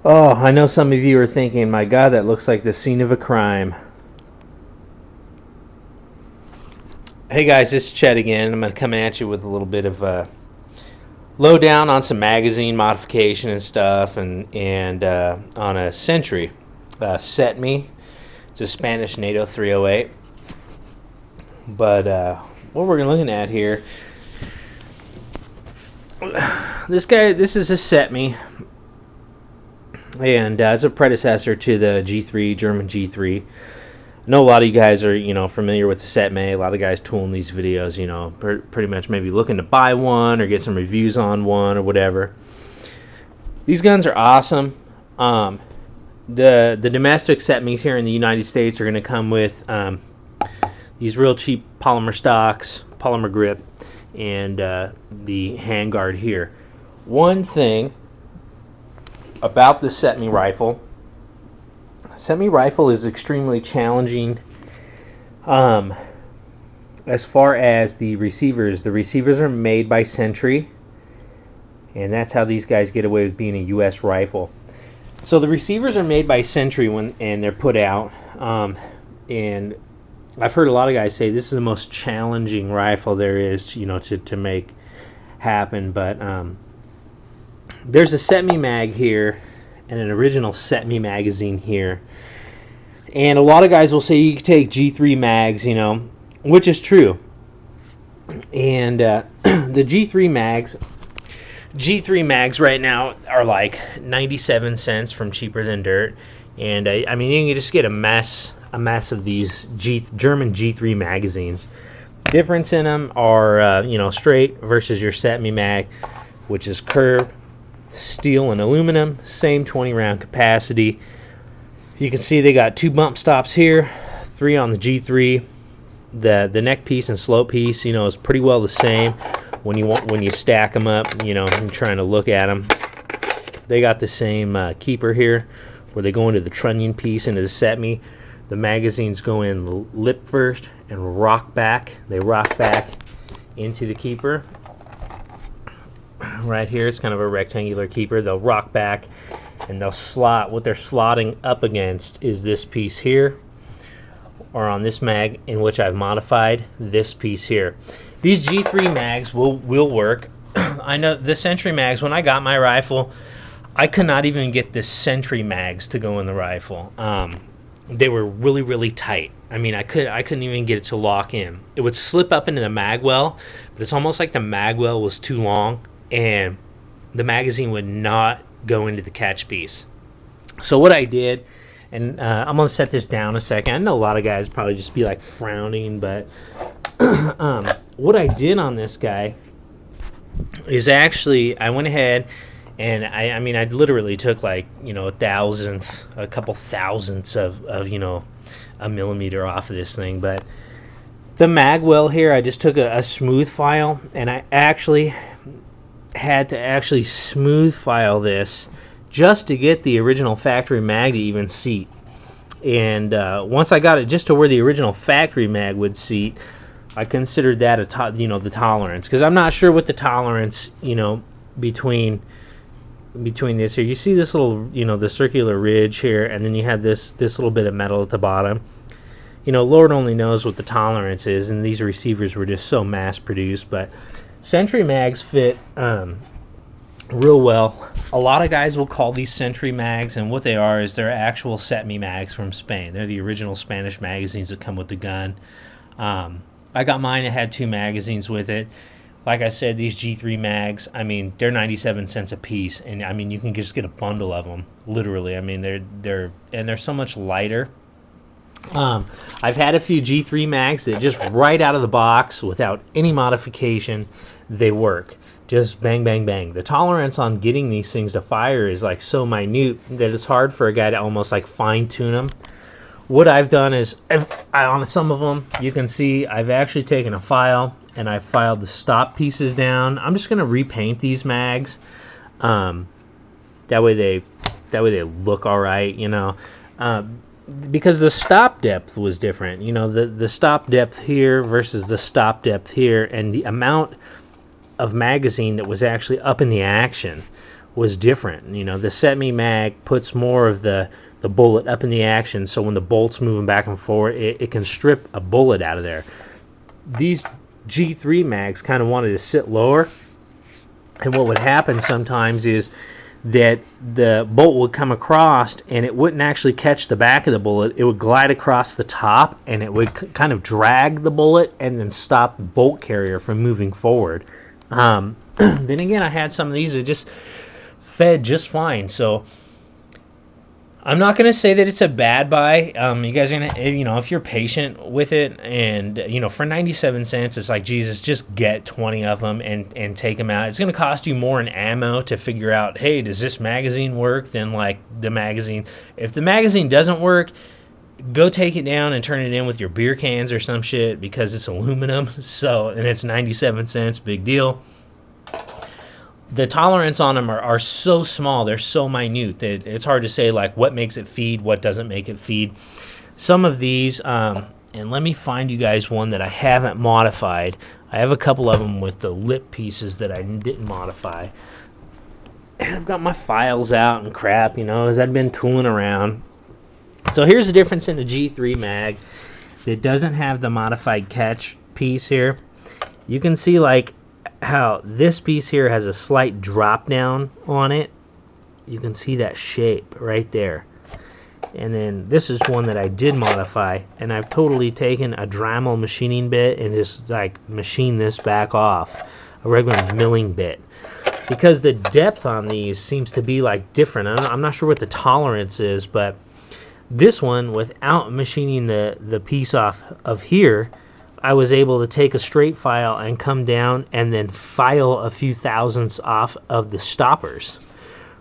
Oh, I know some of you are thinking, my God, that looks like the scene of a crime. Hey guys, it's Chet again. I'm going to come at you with a little bit of lowdown on some magazine modification and stuff, and on a Century Cetme. It's a Spanish NATO 308. But what we're looking at here, this is a Cetme, and as a predecessor to the G3, German G3. I know a lot of you guys are, familiar with the Cetme. A lot of guys tooling these videos, pretty much maybe looking to buy one or get some reviews on one or whatever. These guns are awesome. The domestic Cetmes here in the United States are going to come with these real cheap polymer stocks, polymer grip, and the handguard here. One thing about the Cetme rifle is extremely challenging as far as the receivers. The receivers are made by Century, and that's how these guys get away with being a U.S. rifle. So the receivers are made by Century and they're put out, and I've heard a lot of guys say this is the most challenging rifle there is, to make happen. But there's a Cetme mag here and an original Cetme magazine here. And a lot of guys will say you can take G3 mags, which is true. And the G3 mags right now are like 97 cents from Cheaper Than Dirt. And I mean, you can just get a mess of these German G3 magazines. Difference in them are, straight versus your Cetme mag, which is curved, steel and aluminum, same 20 round capacity. You can see they got 2 bump stops here, 3 on the G3. The neck piece and slope piece, is pretty well the same. When you stack them up, I'm trying to look at them. They got the same keeper here, where they go into the trunnion piece into the Cetme. The magazines go in lip first and rock back. They rock back into the keeper. Right here, it's kind of a rectangular keeper. They'll rock back and they'll slot. What they're slotting up against is this piece here, or on this mag, in which I've modified this piece here. These G3 mags will work. I know the Century mags, when I got my rifle, I could not even get the Century mags to go in the rifle. They were really, really tight. I mean, I couldn't even get it to lock in. It would slip up into the mag well, but it's almost like the mag well was too long and the magazine would not go into the catch piece. So what I did, and I'm going to set this down a second. I know a lot of guys probably just be like frowning, but what I did on this guy is actually I went ahead and I literally took like, a couple thousandths of a millimeter off of this thing. But the mag well here, I just took a smooth file, and I actually had to smooth file this just to get the original factory mag to even seat. And once I got it just to where the original factory mag would seat, I considered that the tolerance, because I'm not sure what the tolerance between this here. You see this little the circular ridge here, and then you have this little bit of metal at the bottom. Lord only knows what the tolerance is, and these receivers were just so mass produced. But Century mags fit real well. A lot of guys will call these Century mags, and what they are is they're actual Cetme mags from Spain. They're the original Spanish magazines that come with the gun. I got mine. It had 2 magazines with it. Like I said, these G3 mags, they're 97 cents a piece, and you can just get a bundle of them, literally. They're so much lighter. I've had a few G3 mags that just right out of the box, without any modification, they work. Just bang, bang, bang. The tolerance on getting these things to fire is like so minute that it's hard for a guy to almost like fine tune them. What I've done is, on some of them, you can see I've actually taken a file and I've filed the stop pieces down. I'm just going to repaint these mags. That way they look all right, because the stop depth was different. The stop depth here versus the stop depth here, and the amount of magazine that was actually up in the action was different. You know, the Cetme mag puts more of the bullet up in the action, so when the bolt's moving back and forth, it can strip a bullet out of there. These G3 mags kind of wanted to sit lower, and what would happen sometimes is that the bolt would come across and it wouldn't actually catch the back of the bullet. It would glide across the top and it would kind of drag the bullet and then stop the bolt carrier from moving forward. Then again, I had some of these that just fed just fine. So I'm not going to say that it's a bad buy. You guys are going to, you know, if you're patient with it, and, you know, for 97 cents, it's like, Jesus, just get 20 of them and take them out. It's going to cost you more in ammo to figure out, hey, does this magazine work, than like the magazine. If the magazine doesn't work, go take it down and turn it in with your beer cans or some shit, because it's aluminum. So, and it's 97 cents, big deal. The tolerance on them are so small, they're so minute that it's hard to say like what makes it feed, what doesn't make it feed. Some of these, and let me find you guys one that I haven't modified. I have a couple of them with the lip pieces that I didn't modify. And I've got my files out and crap, you know, as I've been tooling around. So here's the difference in the G3 mag that doesn't have the modified catch piece here. You can see like how this piece here has a slight drop down on it. You can see that shape right there. And then this is one that I did modify, and I've totally taken a Dremel machining bit and just like machine this back off, a regular milling bit, because the depth on these seems to be like different. I'm not sure what the tolerance is, but this one, without machining the piece off of here, I was able to take a straight file and come down and then file a few thousandths off of the stoppers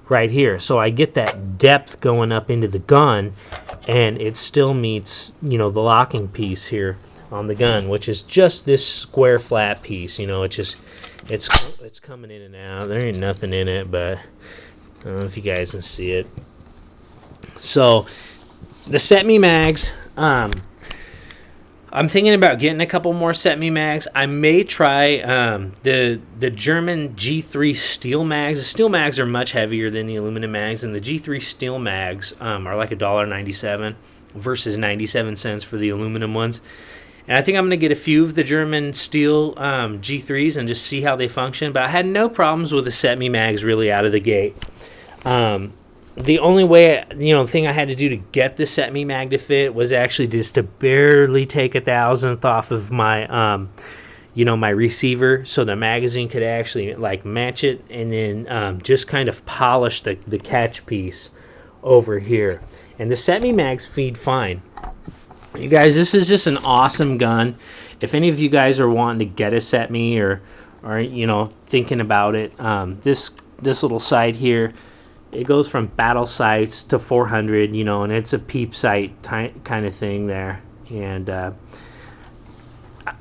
right here. So I get that depth going up into the gun, and it still meets, you know, the locking piece here on the gun, which is just this square flat piece. You know, it's coming in and out. There ain't nothing in it, but I don't know if you guys can see it. So the Cetme mags, I'm thinking about getting a couple more Cetme mags. I may try the German G3 steel mags. The steel mags are much heavier than the aluminum mags, and the G3 steel mags are like $1.97 versus 97 cents for the aluminum ones. And I think I'm going to get a few of the German steel G3s and just see how they function. But I had no problems with the Cetme mags really out of the gate. The only way, you know, thing I had to do to get the Cetme mag to fit was actually just to barely take a thousandth off of my, you know, my receiver, so the magazine could actually like match it, and then just kind of polish the catch piece over here. And the Cetme mags feed fine. You guys, this is just an awesome gun. If any of you guys are wanting to get a Cetme or you know, thinking about it, this little sight here, it goes from battle sights to 400, you know, and it's a peep sight kind of thing there. And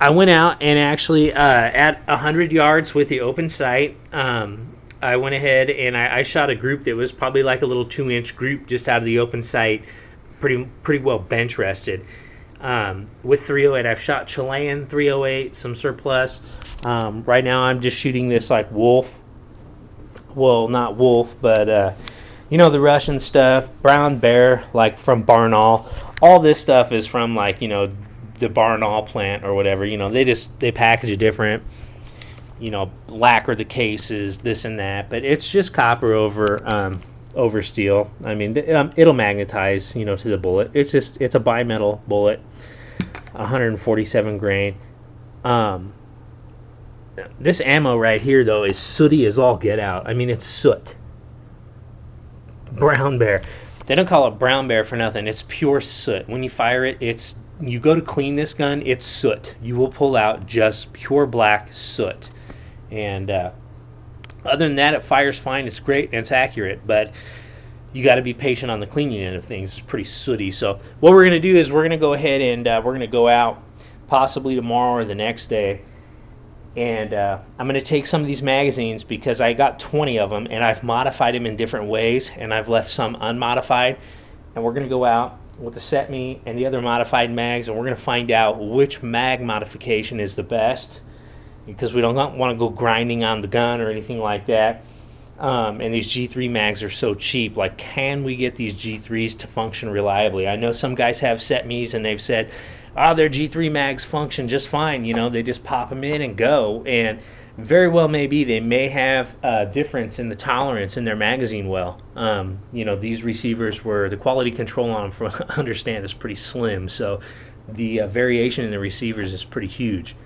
I went out and actually at 100 yards with the open sight, I went ahead and I shot a group that was probably like a little 2-inch group just out of the open sight, pretty well bench rested. With 308, I've shot Chilean 308, some surplus. Right now I'm just shooting this like wolf. Well, not wolf, but you know, the Russian stuff, brown bear, like from Barnaul. All this stuff is from, like, you know, the Barnaul plant or whatever. You know, they package it different, you know, lacquer the cases, this and that, but it's just copper over steel. I mean, it'll magnetize, you know, to the bullet. It's a bimetal bullet, 147 grain. This ammo right here, though, is sooty as all get out. I mean, it's soot. Brown bear. They don't call it brown bear for nothing. It's pure soot. When you fire it, you go to clean this gun, it's soot. You will pull out just pure black soot. And other than that, it fires fine. It's great and it's accurate, but you got to be patient on the cleaning end of things. It's pretty sooty. So what we're going to do is we're going to go ahead and we're going to go out possibly tomorrow or the next day. And I'm going to take some of these magazines, because I got 20 of them, and I've modified them in different ways, and I've left some unmodified. And we're going to go out with the Cetme and the other modified mags, and we're going to find out which mag modification is the best, because we don't want to go grinding on the gun or anything like that. And these G3 mags are so cheap. Like, can we get these G3s to function reliably? I know some guys have Cetmes and they've said, their G3 mags function just fine. You know, they just pop them in and go. And very well maybe they may have a difference in the tolerance in their magazine well. You know, these receivers were, the quality control on them, from what I understand, is pretty slim. So the variation in the receivers is pretty huge.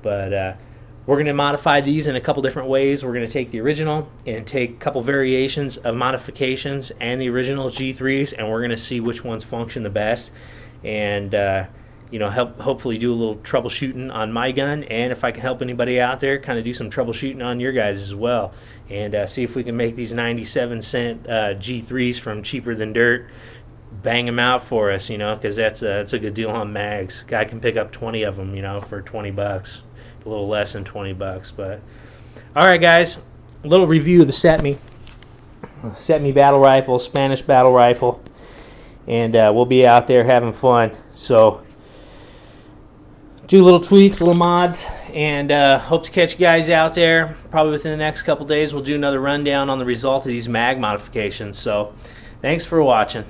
But we're going to modify these in a couple different ways. We're going to take the original and take a couple variations of modifications and the original G3s, and we're going to see which ones function the best. And you know, hopefully do a little troubleshooting on my gun, and if I can help anybody out there, kind of do some troubleshooting on your guys as well, and see if we can make these 97-cent G3s from Cheaper Than Dirt, bang them out for us, you know, because that's a good deal on mags. Guy can pick up 20 of them, you know, for 20 bucks, a little less than 20 bucks. But all right, guys, a little review of the Cetme battle rifle, Spanish battle rifle, and we'll be out there having fun. So do little tweaks, little mods, and hope to catch you guys out there. Probably within the next couple days, we'll do another rundown on the result of these mag modifications. So thanks for watching.